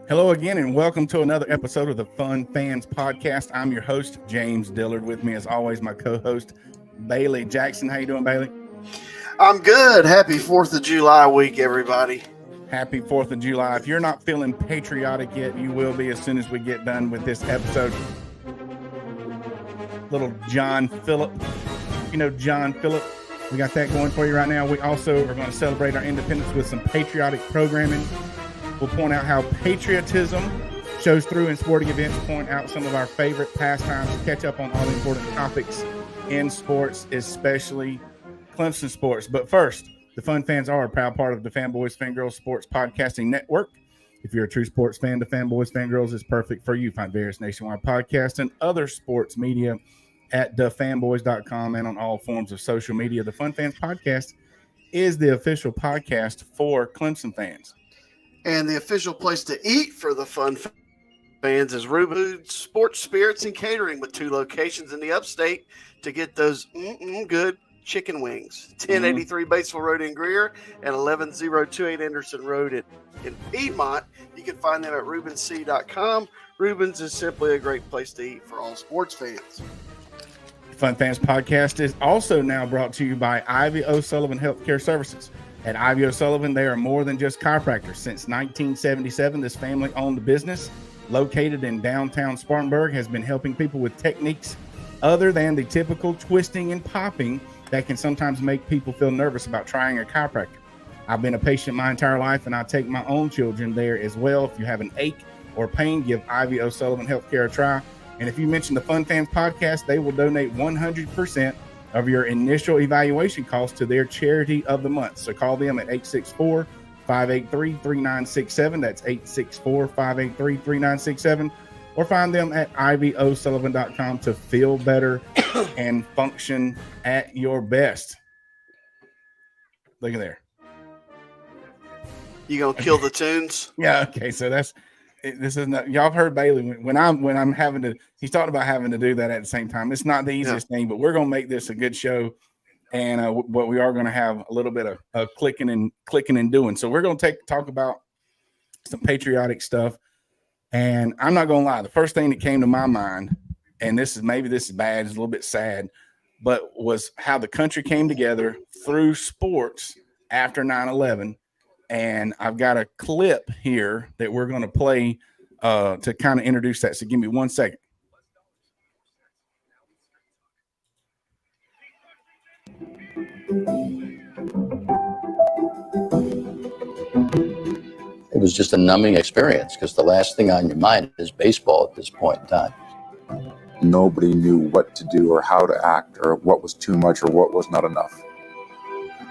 Hello again, and welcome to another episode of the Fun Fans Podcast. I'm your host, James Dillard. With me, as always, my co-host, Bailey Jackson. How you doing, Bailey? I'm good. Happy 4th of July week, everybody. Happy 4th of July. If you're not feeling patriotic yet, you will be as soon as we get done with this episode. Little John Phillip. You know John Phillip. We got that going for you right now. We also are going to celebrate our independence with some patriotic programming. We'll point out how patriotism shows through in sporting events, point out some of our favorite pastimes, catch up on all the important topics in sports, especially Clemson sports. But first, the Fun Fans are a proud part of the Fanboys Fangirls Sports Podcasting Network. If you're a true sports fan, the Fanboys Fangirls is perfect for you. Find various nationwide podcasts and other sports media at thefanboys.com and on all forms of social media. The Fun Fans Podcast is the official podcast for Clemson fans. And the official place to eat for the Fun Fans is Reuben's Sports, Spirits, and Catering, with 2 locations in the upstate to get those good chicken wings. 1083 Batesville Road in Greer and 11028 Anderson Road in Piedmont. You can find them at ReubenC.com. Reuben's is simply a great place to eat for all sports fans. Fun Fans Podcast is also now brought to you by Ivy O'Sullivan Healthcare Services. At Ivy O'Sullivan, they are more than just chiropractors. Since 1977, this family-owned business, located in downtown Spartanburg, has been helping people with techniques other than the typical twisting and popping that can sometimes make people feel nervous about trying a chiropractor. I've been a patient my entire life, and I take my own children there as well. If you have an ache or pain, give Ivy O'Sullivan Healthcare a try. And if you mention the Fun Fans Podcast, they will donate 100% of your initial evaluation cost to their charity of the month. So call them at 864-583-3967. That's 864-583-3967. Or find them at ivyosullivan.com to feel better and function at your best. Look at there. You gonna kill the tunes? Yeah, okay. So this is not, y'all have heard Bailey when I'm having to, he's talking about having to do that at the same time. It's not the easiest thing, but we're going to make this a good show. And what we are going to have a little bit of clicking and doing. So we're going to talk about some patriotic stuff. And I'm not going to lie. The first thing that came to my mind, and this is bad, it's a little bit sad, but was how the country came together through sports after 9/11. And I've got a clip here that we're going to play to kind of introduce that. So give me 1 second. It was just a numbing experience because the last thing on your mind is baseball at this point in time. Nobody knew what to do or how to act or what was too much or what was not enough.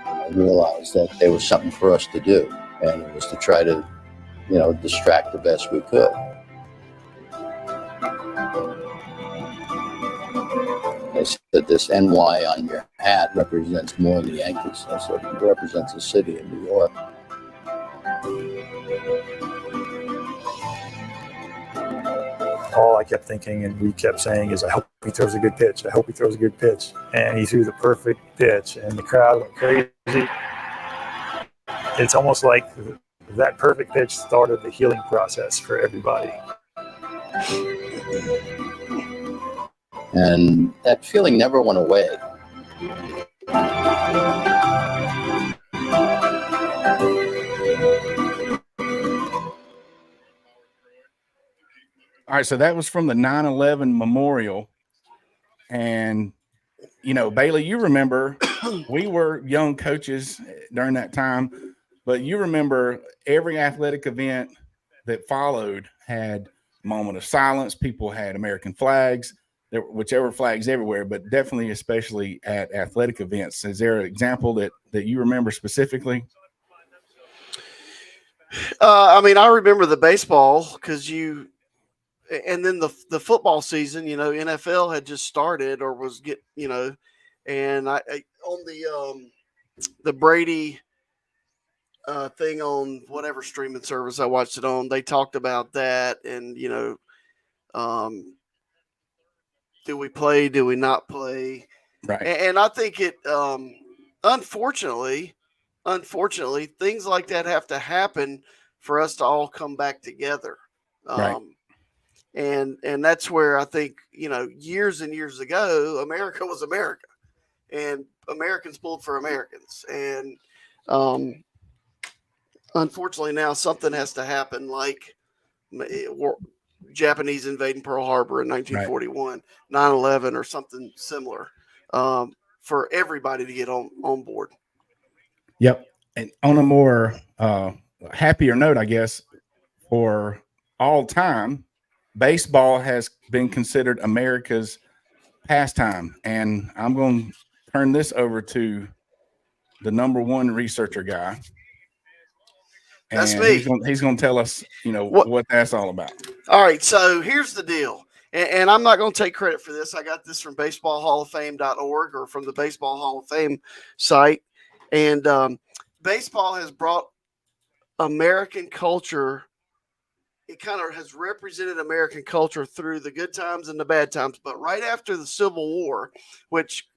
I realized that there was something for us to do, and it was to try to, distract the best we could. They said this NY on your hat represents more than the Yankees. I said it represents the city of New York. All I kept thinking and we kept saying is, I hope he throws a good pitch. I hope he throws a good pitch. And he threw the perfect pitch, and the crowd went crazy. It's almost like that perfect pitch started the healing process for everybody. And that feeling never went away. All right, so that was from the 9/11 memorial. And, Bailey, you remember we were young coaches during that time, but you remember every athletic event that followed had a moment of silence. People had American flags, whichever flags everywhere, but definitely especially at athletic events. Is there an example that you remember specifically? I remember the baseball because and then the football season, NFL had just started or was and I on the Brady thing on whatever streaming service I watched it on, they talked about that and do we play, do we not play? Right. And I think it unfortunately things like that have to happen for us to all come back together. Right. And that's where I think, years and years ago, America was America, and Americans pulled for Americans. And unfortunately, now something has to happen, like Japanese invading Pearl Harbor in 1941, 9/11, or something similar, for everybody to get on board. Yep. And on a more happier note, I guess, for all time, baseball has been considered America's pastime. And I'm going to turn this over to the number one researcher guy. That's And me. he's going to tell us, what that's all about. All right. So here's the deal. And I'm not going to take credit for this. I got this from baseballhalloffame.org, or from the Baseball Hall of Fame site. And baseball has brought American culture. It kind of has represented American culture through the good times and the bad times. But right after the Civil War, which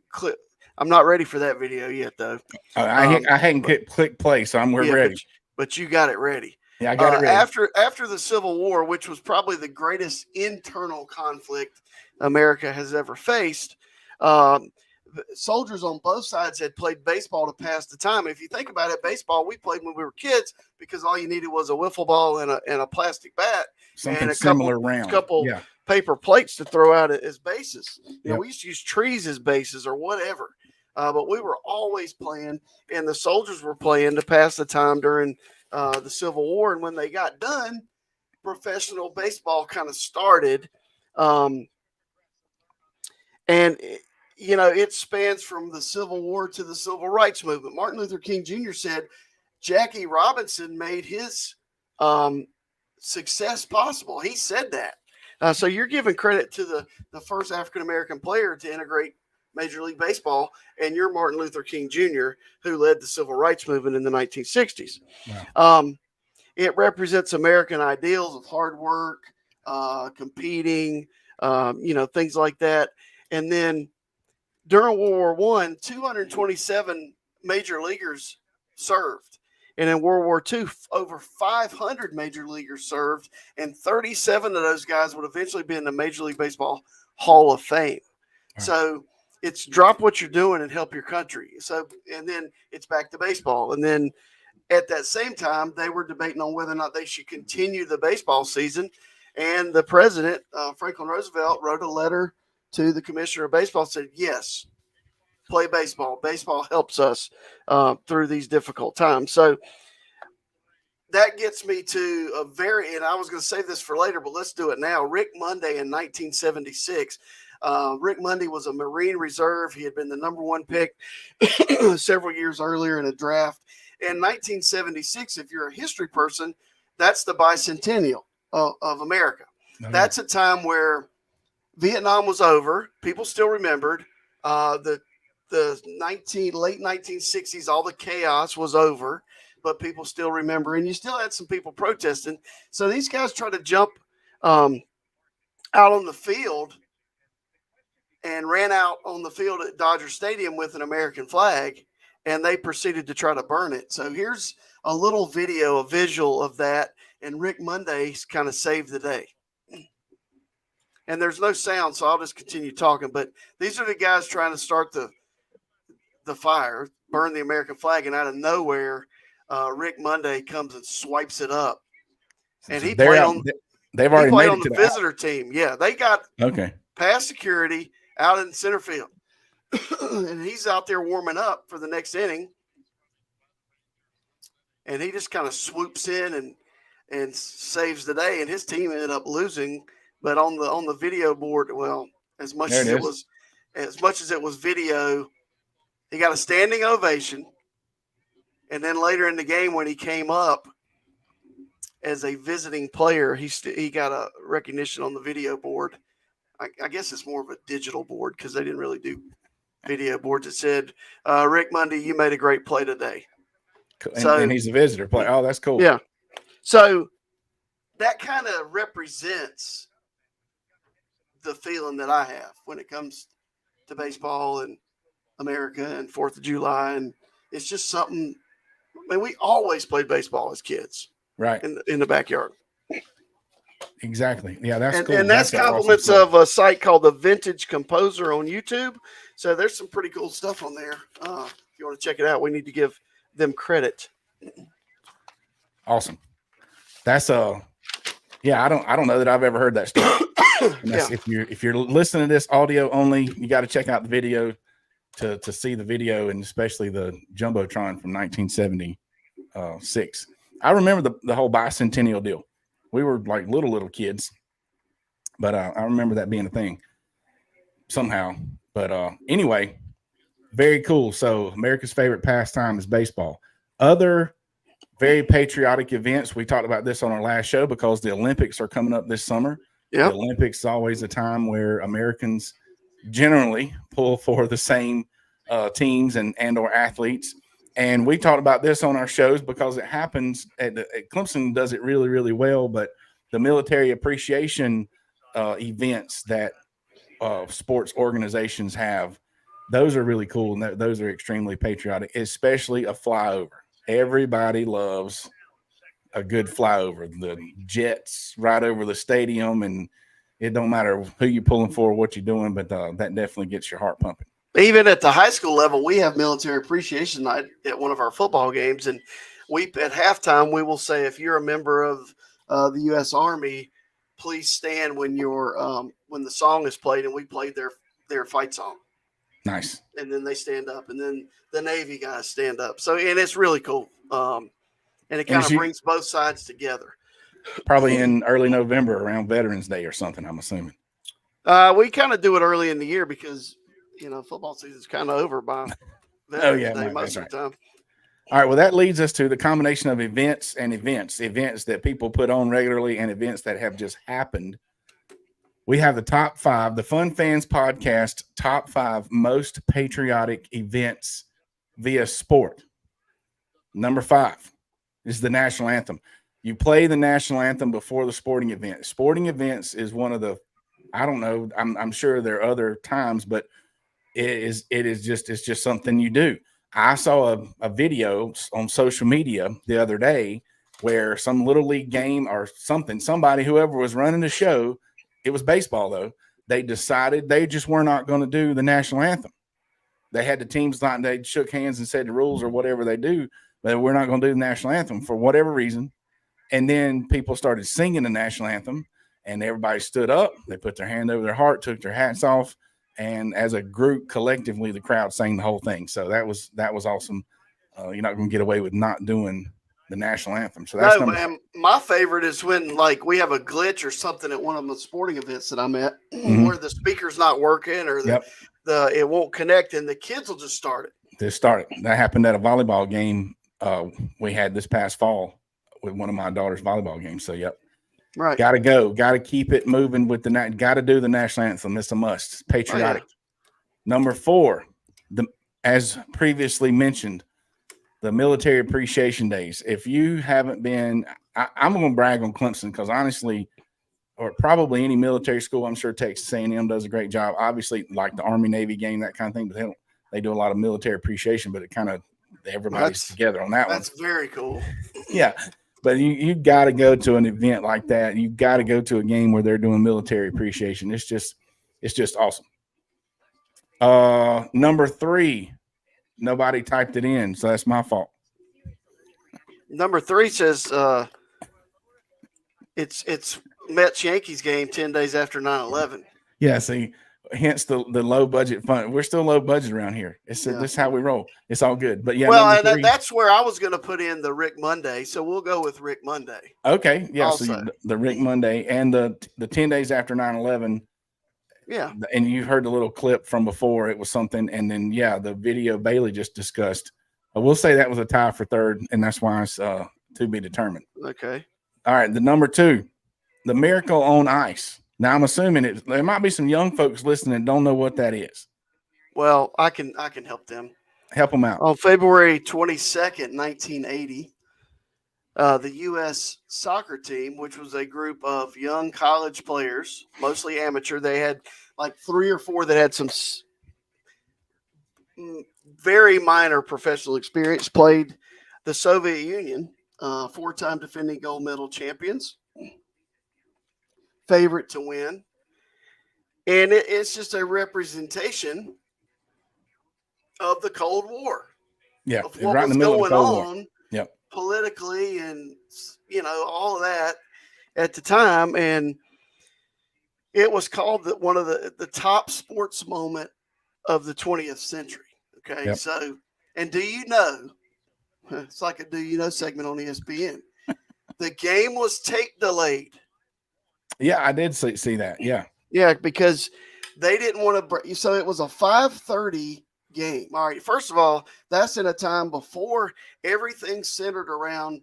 I'm not ready for that video yet, though. I hadn't clicked play, so we're ready. But you got it ready. Yeah, I got it ready. After the Civil War, which was probably the greatest internal conflict America has ever faced, soldiers on both sides had played baseball to pass the time. If you think about it, baseball we played when we were kids because all you needed was a wiffle ball and a plastic bat, something and a similar round, couple yeah, paper plates to throw out as bases. Yep. We used to use trees as bases or whatever. But we were always playing, and the soldiers were playing to pass the time during the Civil War. And when they got done, professional baseball kind of started. It spans from the Civil War to the Civil Rights Movement. Martin Luther King Jr. said Jackie Robinson made his success possible. He said that. So you're giving credit to the first African-American player to integrate Major League Baseball, and you're Martin Luther King Jr., who led the Civil Rights Movement in the 1960s. Wow. It represents American ideals of hard work, competing, things like that. And then during World War I, 227 major leaguers served. And in World War II, over 500 major leaguers served, and 37 of those guys would eventually be in the Major League Baseball Hall of Fame. Wow. So it's drop what you're doing and help your country. So, and then it's back to baseball. And then at that same time, they were debating on whether or not they should continue the baseball season. And the president, Franklin Roosevelt, wrote a letter to the commissioner of baseball, said, yes, play baseball. Baseball helps us through these difficult times. So that gets me to and I was going to save this for later, but let's do it now. Rick Monday in 1976. Rick Monday was a Marine Reserve. He had been the number one pick several years earlier in a draft. In 1976, if you're a history person, that's the bicentennial of America. Okay. That's a time where Vietnam was over. People still remembered the late 1960s. All the chaos was over, but people still remember, and you still had some people protesting. So these guys try to jump out on the field and ran out on the field at Dodger Stadium with an American flag, and they proceeded to try to burn it. So here's a little video, a visual of that, and Rick Monday kind of saved the day. And there's no sound, so I'll just continue talking. But these are the guys trying to start the fire, burn the American flag, and out of nowhere, Rick Monday comes and swipes it up. And he played on the visitor team. Yeah, they got past security out in center field. And he's out there warming up for the next inning. And he just kind of swoops in and saves the day. And his team ended up losing. But on the video board, well, as much as it was video, he got a standing ovation. And then later in the game, when he came up as a visiting player, he got a recognition on the video board. I guess it's more of a digital board because they didn't really do video boards. It said, Rick Monday, you made a great play today. And he's a visitor player. Oh, that's cool. Yeah. So that kind of represents the feeling that I have when it comes to baseball and America and 4th of July. And it's just something, we always played baseball as kids. Right. In the backyard. Exactly. Yeah, that's cool. And that's an awesome compliments story. of a site called the Vintage Composer on YouTube. So there's some pretty cool stuff on there. If you want to check it out, we need to give them credit. Awesome. That's yeah, I don't know that I've ever heard that story. And that's, Yeah. if you're listening to this audio only, you got to check out the video to see the video, and especially the Jumbotron from 1976. I remember the whole bicentennial deal. We were like little kids, but I remember that being a thing somehow. But anyway, very cool. So America's favorite pastime is baseball. Other very patriotic events. We talked about this on our last show because the Olympics are coming up this summer. Yep. The Olympics is always a time where Americans generally pull for the same teams and or athletes. And we talked about this on our shows because it happens at Clemson does it really, really well. But the military appreciation events that sports organizations have, those are really cool. And those are extremely patriotic, especially a flyover. Everybody loves a good flyover. The jets right over the stadium, and it don't matter who you're pulling for or what you're doing, but that definitely gets your heart pumping. Even at the high school level, we have military appreciation night at one of our football games, and at halftime we will say, if you're a member of the U.S. Army, please stand when when the song is played, and we played their fight song. Nice. And then they stand up, and then the Navy guys stand up. So, and it's really cool. And it kind of brings both sides together. Probably in early November around Veterans Day or something, I'm assuming. We kind of do it early in the year because, football season's kind of over by Veterans Day most of the time. All right. Well, that leads us to the combination of events that people put on regularly and events that have just happened. We have the top 5, the Fun Fans Podcast, top 5 most patriotic events via sport. Number 5 is the national anthem. You play the national anthem before the sporting event. Sporting events is one of the, I don't know, I'm sure there are other times, but it's just something you do. I saw a video on social media the other day where some little league game or somebody, whoever was running the show, it was baseball though, they decided they just were not going to do the national anthem. They had the teams like they shook hands and said the rules or whatever they do, but we're not going to do the national anthem for whatever reason. And then people started singing the national anthem, and everybody stood up. They put their hand over their heart, took their hats off, and as a group, collectively, the crowd sang the whole thing. So that was awesome. You're not going to get away with not doing the national anthem. So that's my favorite is when we have a glitch or something at one of the sporting events that I'm at, where the speaker's not working or it won't connect, and the kids will just start it. That happened at a volleyball game we had this past fall with one of my daughter's volleyball games. So yep. Right. Got to keep it moving with got to do the national anthem. It's a must. It's patriotic. Oh, yeah. Number 4, as previously mentioned, the military appreciation days. If you haven't been, I'm going to brag on Clemson because honestly, or probably any military school, I'm sure Texas A&M does a great job. Obviously, like the Army Navy game, that kind of thing. But they do a lot of military appreciation. But it kind of everybody's together on that one. That's very cool. Yeah. But you got to go to an event like that. You got to go to a game where they're doing military appreciation. It's just awesome. Number 3, nobody typed it in, so that's my fault. Number 3 says it's Mets Yankees game 10 days after 9/11. Yeah, see, hence the low budget fund. We're still low budget around here. This is how we roll. It's all good. But yeah, well, and that's where I was going to put in the Rick Monday, so we'll go with Rick Monday. Okay, yeah. Also. So the Rick Monday and the 10 days after 9/11. Yeah, and you heard the little clip from before. It was something, and then the video Bailey just discussed. We'll say that was a tie for 3rd, and that's why it's to be determined. Okay. All right, the number 2, the Miracle on Ice. Now I'm assuming there might be some young folks listening that don't know what that is. Well, I can help them. Help them out. On February 22nd, 1980, the U.S. soccer team, which was a group of young college players, mostly amateur, they had 3 or 4 that had some very minor professional experience, played the Soviet Union, 4-time defending gold medal champions. favorite to win. And it's just a representation of the Cold War. Yeah, Of what right in was the middle of the going Cold War. on Yep. politically and, all of that at the time. And it was called one of the top sports moment of the 20th century. Okay. Yep. So, and do you know, it's like a do you know segment on ESPN. The game was tape delayed. Yeah, I did see that. Yeah. Yeah, because they didn't want to break. So it was a 5:30 game. All right. First of all, that's in a time before everything centered around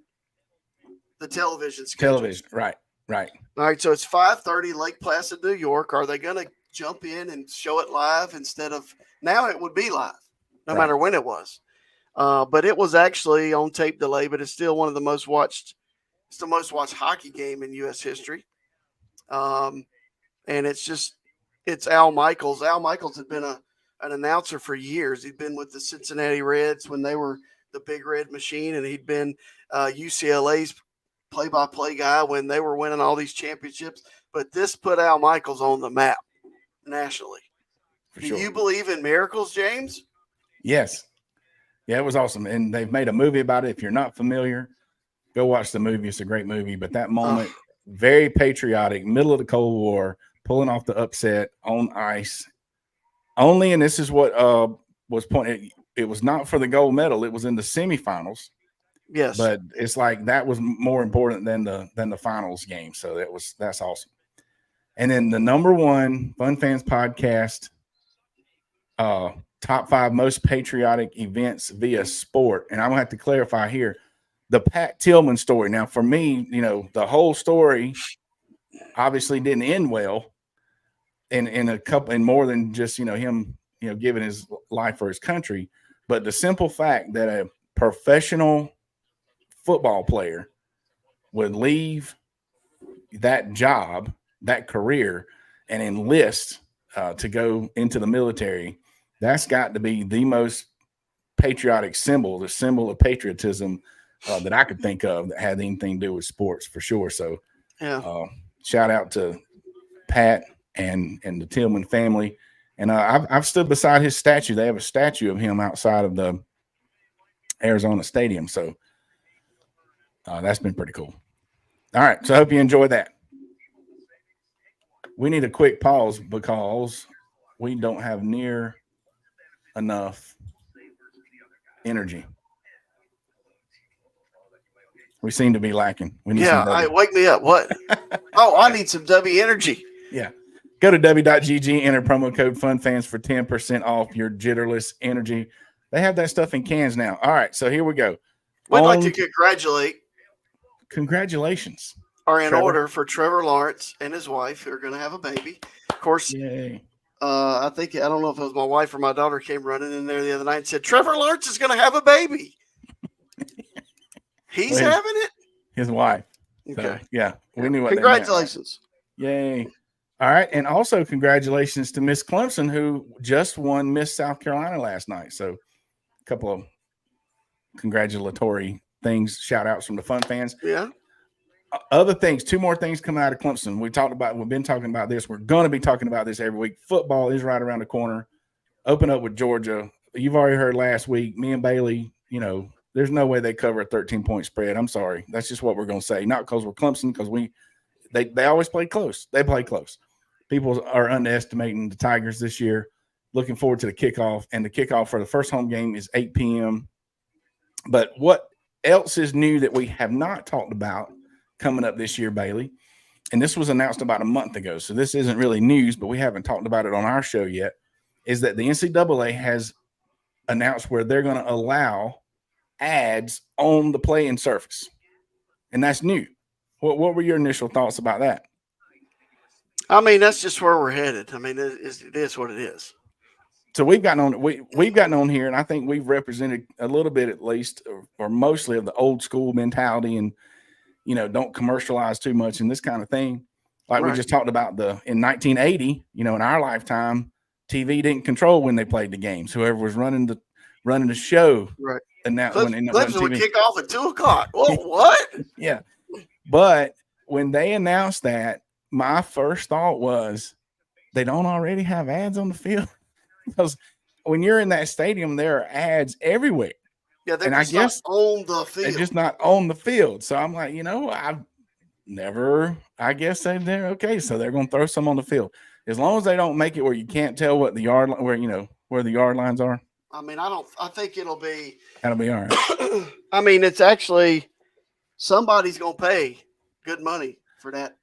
the television schedule. Television. Right. Right. All right. So it's 5:30, Lake Placid, New York. Are they going to jump in and show it live instead of now? It would be live, no matter when it was. But it was actually on tape delay. But it's still one of the most watched. It's the most watched hockey game in U.S. history. And it's Al Michaels. Al Michaels had been an announcer for years. He'd been with the Cincinnati Reds when they were the Big Red Machine, and he'd been UCLA's play-by-play guy when they were winning all these championships. But this put Al Michaels on the map nationally. Do you believe in miracles, James? Yes. Yeah, it was awesome. And they've made a movie about it. If you're not familiar, go watch the movie. It's a great movie. But that moment, very patriotic, middle of the Cold War, pulling off the upset on ice. Only, and this is what was pointed. It was not for the gold medal. It was in the semifinals. Yes. But it's like that was more important than the finals game. So that's awesome. And then the number one Fun Fans podcast, top 5 most patriotic events via sport. And I'm gonna have to clarify here. The Pat Tillman story. Now, for me, the whole story obviously didn't end well in more than just, him, giving his life for his country. But the simple fact that a professional football player would leave that job, that career, and enlist to go into the military, that's got to be the most patriotic symbol, the symbol of patriotism that I could think of that had anything to do with sports for sure. So shout out to Pat and the Tillman family. And I've stood beside his statue. They have a statue of him outside of the Arizona Stadium. So that's been pretty cool. All right. So I hope you enjoy that. We need a quick pause because we don't have near enough energy. We seem to be lacking. We need some wake me up. What? I need some W energy. Yeah. Go to w.gg, enter promo code FUNFANS for 10% off your jitterless energy. They have that stuff in cans now. All right, so here we go. We'd like to congratulate. Congratulations. Are in order for Trevor Lawrence and his wife who are going to have a baby. Of course, yay. I don't know if it was my wife or my daughter came running in there the other night and said, Trevor Lawrence is going to have a baby. He's having it? His wife. Okay. So, yeah, we knew what Congratulations. Yay. All right, and also congratulations to Miss Clemson, who just won Miss South Carolina last night. So a couple of congratulatory things, shout-outs from the Fun Fans. Yeah. Other things, 2 more things coming out of Clemson. We've been talking about this. We're going to be talking about this every week. Football is right around the corner. Open up with Georgia. You've already heard last week, me and Bailey, there's no way they cover a 13-point spread. I'm sorry. That's just what we're going to say. Not because we're Clemson, because they always play close. They play close. People are underestimating the Tigers this year. Looking forward to the kickoff. And the kickoff for the first home game is 8 p.m. But what else is new that we have not talked about coming up this year, Bailey? And this was announced about a month ago, so this isn't really news, but we haven't talked about it on our show yet, is that the NCAA has announced where they're going to allow ads on the playing surface. And that's new. What were your initial thoughts about that? I mean, that's just where we're headed. I mean, it is what it is. So we've gotten on here, and I think we've represented a little bit, at least, or mostly, of the old school mentality, and don't commercialize too much and this kind of thing. Like we just talked about in 1980, in our lifetime, TV didn't control when they played the games. Whoever was running the show, right? And that Clemson would kick off at 2:00. Well, what? Yeah, but when they announced that, my first thought was they don't already have ads on the field because when you're in that stadium, there are ads everywhere. Yeah, they're And I just not guess on the field. they're just not on the field. So I'm like, I've never, I guess they're okay. So they're going to throw some on the field. As long as they don't make it where you can't tell what the yard, where the yard lines are. I mean, I think it'll be. That'll be all right. I mean, it's actually somebody's going to pay good money for that.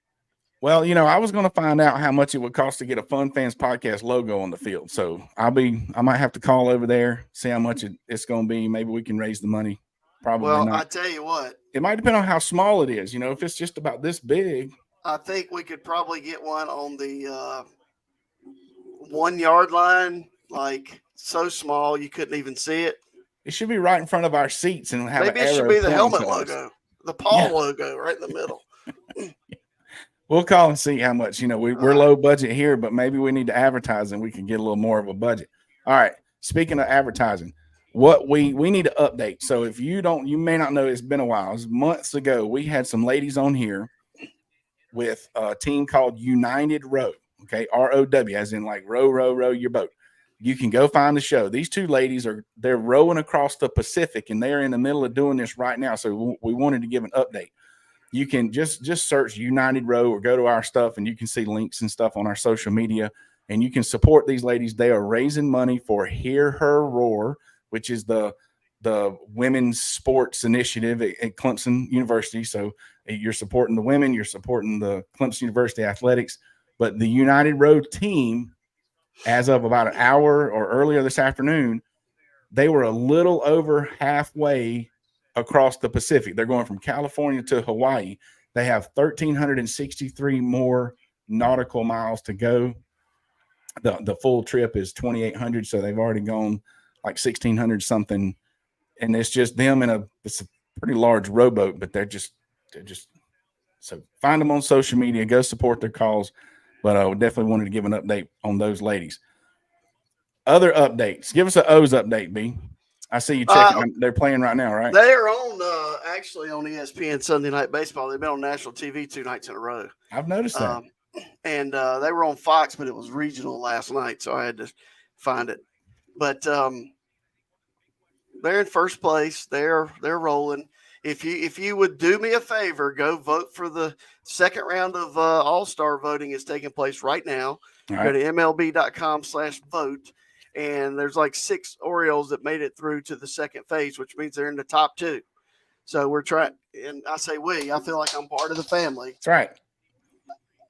Well, I was going to find out how much it would cost to get a Fun Fans Podcast logo on the field. So I might have to call over there, see how much it's going to be. Maybe we can raise the money. Probably well, not. I tell you what, it might depend on how small it is. If it's just about this big, I think we could probably get one on the 1 yard line, like so small you couldn't even see it. It should be right in front of our seats and have maybe an it should arrow be the pointing helmet to us. logo, the Paul logo right in the middle. We'll call and see how much. We're low budget here, but maybe we need to advertise and we can get a little more of a budget. All right. Speaking of advertising, what we need to update. So if you may not know, it's been a while. It was months ago. We had some ladies on here with a team called United Row. Okay. ROW, as in like row your boat. You can go find the show. These two ladies they're rowing across the Pacific and they're in the middle of doing this right now. So we wanted to give an update. You can just search United Row or go to our stuff and you can see links and stuff on our social media and you can support these ladies. They are raising money for Hear Her Roar, which is the women's sports initiative at Clemson University. So you're supporting the women, you're supporting the Clemson University athletics, but the United Row team, as of about an hour or earlier this afternoon, they were a little over halfway across the Pacific. They're going from California to Hawaii. They have 1,363 more nautical miles to go. The full trip is 2,800. So they've already gone like 1,600 something. And it's just them it's a pretty large rowboat, but they're just, so find them on social media, go support their cause. But I definitely wanted to give an update on those ladies. Other updates. Give us an O's update, B. I see you checking. They're playing right now, right? They are on actually on ESPN Sunday Night Baseball. They've been on national TV 2 nights in a row. I've noticed that. And they were on Fox, but it was regional last night, so I had to find it. But they're in first place. They're rolling. If you would do me a favor, go vote for the second round of All-Star voting is taking place right now. Right. Go to MLB.com/vote. And there's like 6 Orioles that made it through to the second phase, which means they're in the top 2. So we're trying, and I say I feel like I'm part of the family. That's right.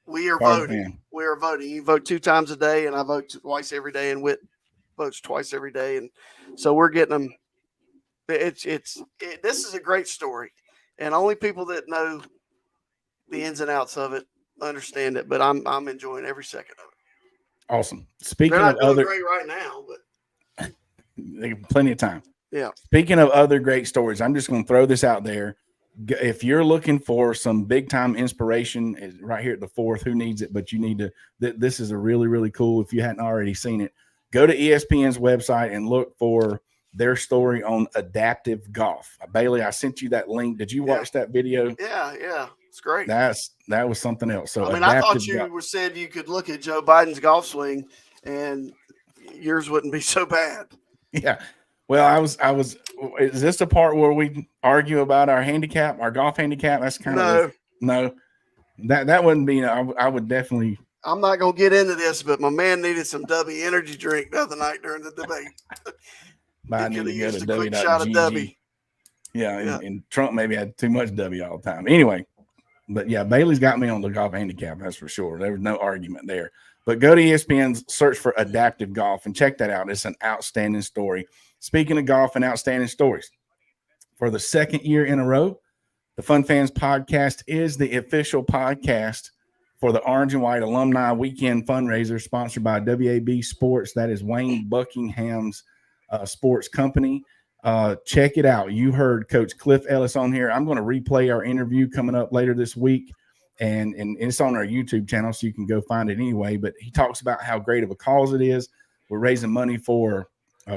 We are voting. We are voting. You vote 2 times a day, and I vote twice every day, and Whit votes twice every day. And so we're getting them. This is a great story, and only people that know the ins and outs of it understand it. But I'm enjoying every second of it. Awesome. Speaking They're not of doing other, great right now, but they have plenty of time. Yeah. Speaking of other great stories, I'm just going to throw this out there. If you're looking for some big time inspiration, is right here at the 4th. Who needs it? But you need to. This is a really, really cool. If you hadn't already seen it, go to ESPN's website and look for their story on adaptive golf. Bailey, I sent you that link. Did you watch that video? Yeah. It's great. That was something else. So I thought you said you could look at Joe Biden's golf swing and yours wouldn't be so bad. Yeah. Well, I was. Is this the part where we argue about our handicap, our golf handicap? That's kind of no. That wouldn't be. I would definitely. I'm not gonna get into this, but my man needed some W energy drink the other night during the debate. I need to go to quick shot of W. Yeah, and Trump maybe had too much W all the time. Anyway. But yeah, Bailey's got me on the golf handicap. That's for sure. There was no argument there. But go to ESPN's search for adaptive golf and check that out. It's an outstanding story. Speaking of golf and outstanding stories, for the second year in a row, the Fun Fans Podcast is the official podcast for the Orange and White Alumni Weekend fundraiser sponsored by WAB Sports. That is Wayne Buckingham's sports company. Check it out. You heard Coach Cliff Ellis on here. I'm going to replay our interview coming up later this week, and it's on our YouTube channel, so you can go find it anyway. But he talks about how great of a cause it is. We're raising money for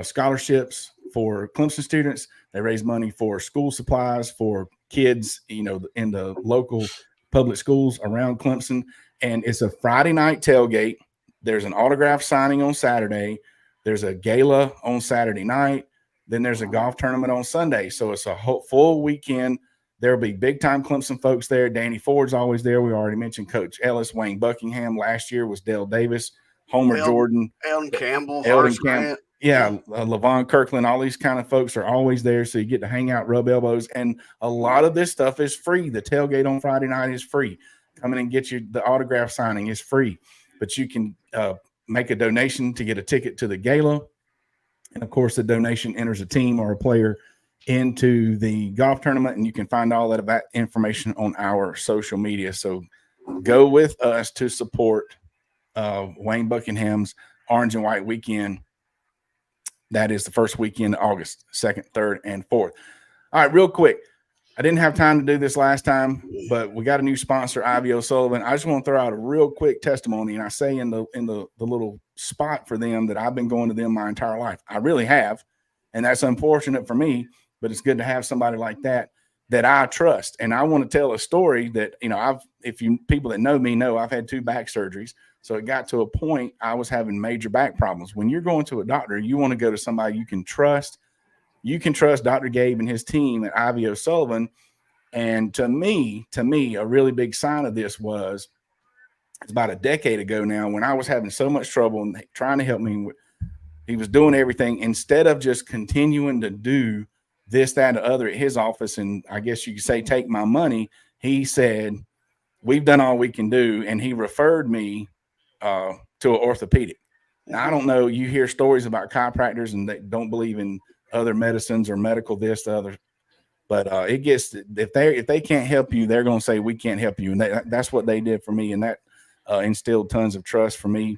scholarships for Clemson students. They raise money for school supplies for kids, in the local public schools around Clemson. And it's a Friday night tailgate. There's an autograph signing on Saturday. There's a gala on Saturday night. Then there's a golf tournament on Sunday. So it's a full weekend. There'll be big time Clemson folks there. Danny Ford's always there. We already mentioned Coach Ellis, Wayne Buckingham. Last year was Dale Davis, Homer Jordan, Eldon Campbell, Eldon Campbell. Yeah, Levon Kirkland, all these kind of folks are always there. So you get to hang out, rub elbows. And a lot of this stuff is free. The tailgate on Friday night is free. Come in and get you the autograph signing is free. But you can make a donation to get a ticket to the gala. And, of course, the donation enters a team or a player into the golf tournament. And you can find all that information on our social media. So go with us to support Wayne Buckingham's Orange and White Weekend. That is the first weekend of August, 2nd, 3rd, and 4th. All right, real quick. I didn't have time to do this last time, but we got a new sponsor, Ivy O'Sullivan. I just want to throw out a real quick testimony, and I say in the little spot for them that I've been going to them my entire life. I really have, and that's unfortunate for me, but it's good to have somebody like that I trust. And I want to tell a story that, people that know me know I've had 2 back surgeries. So it got to a point I was having major back problems. When you're going to a doctor, you want to go to somebody you can trust. You can trust Dr. Gabe and his team at Ivy O'Sullivan. And to me, a really big sign of this was it's about a decade ago now when I was having so much trouble and trying to help me. He was doing everything instead of just continuing to do this, that, and the other at his office. And I guess you could say, take my money. He said, we've done all we can do. And he referred me to an orthopedic. Now, I don't know. You hear stories about chiropractors and they don't believe in other medicines or medical this, the other. But it gets, if they can't help you, they're going to say, we can't help you. And that's what they did for me. And that instilled tons of trust for me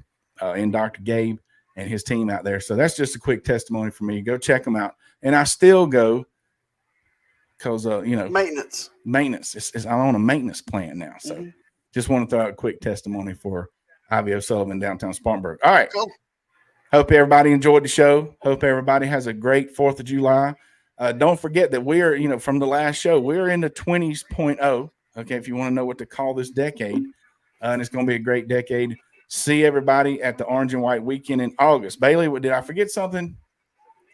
in Dr. Gabe and his team out there. So that's just a quick testimony for me. Go check them out. And I still go because, maintenance. I'm on a maintenance plan now. So just want to throw out a quick testimony for Ivy O'Sullivan, downtown Spartanburg. All right. Cool. Hope everybody enjoyed the show. Hope everybody has a great 4th of July. Don't forget that we're, from the last show, we're in the 20s.0. Okay, if you want to know what to call this decade, and it's going to be a great decade. See everybody at the Orange and White Weekend in August. Bailey, did I forget something?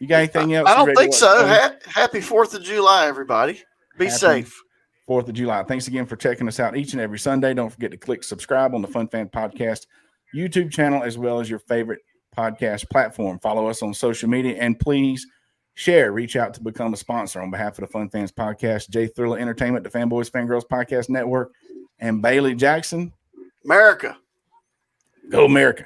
You got anything else? I don't think so. Happy 4th of July, everybody. Be safe. 4th of July. Thanks again for checking us out each and every Sunday. Don't forget to click subscribe on the Fun Fan Podcast YouTube channel as well as your favorite podcast platform. Follow us on social media and please share. Reach out to become a sponsor on behalf of the Fun Fans Podcast, Jay Thriller Entertainment, the Fanboys Fangirls Podcast Network, and Bailey Jackson. America. Go America.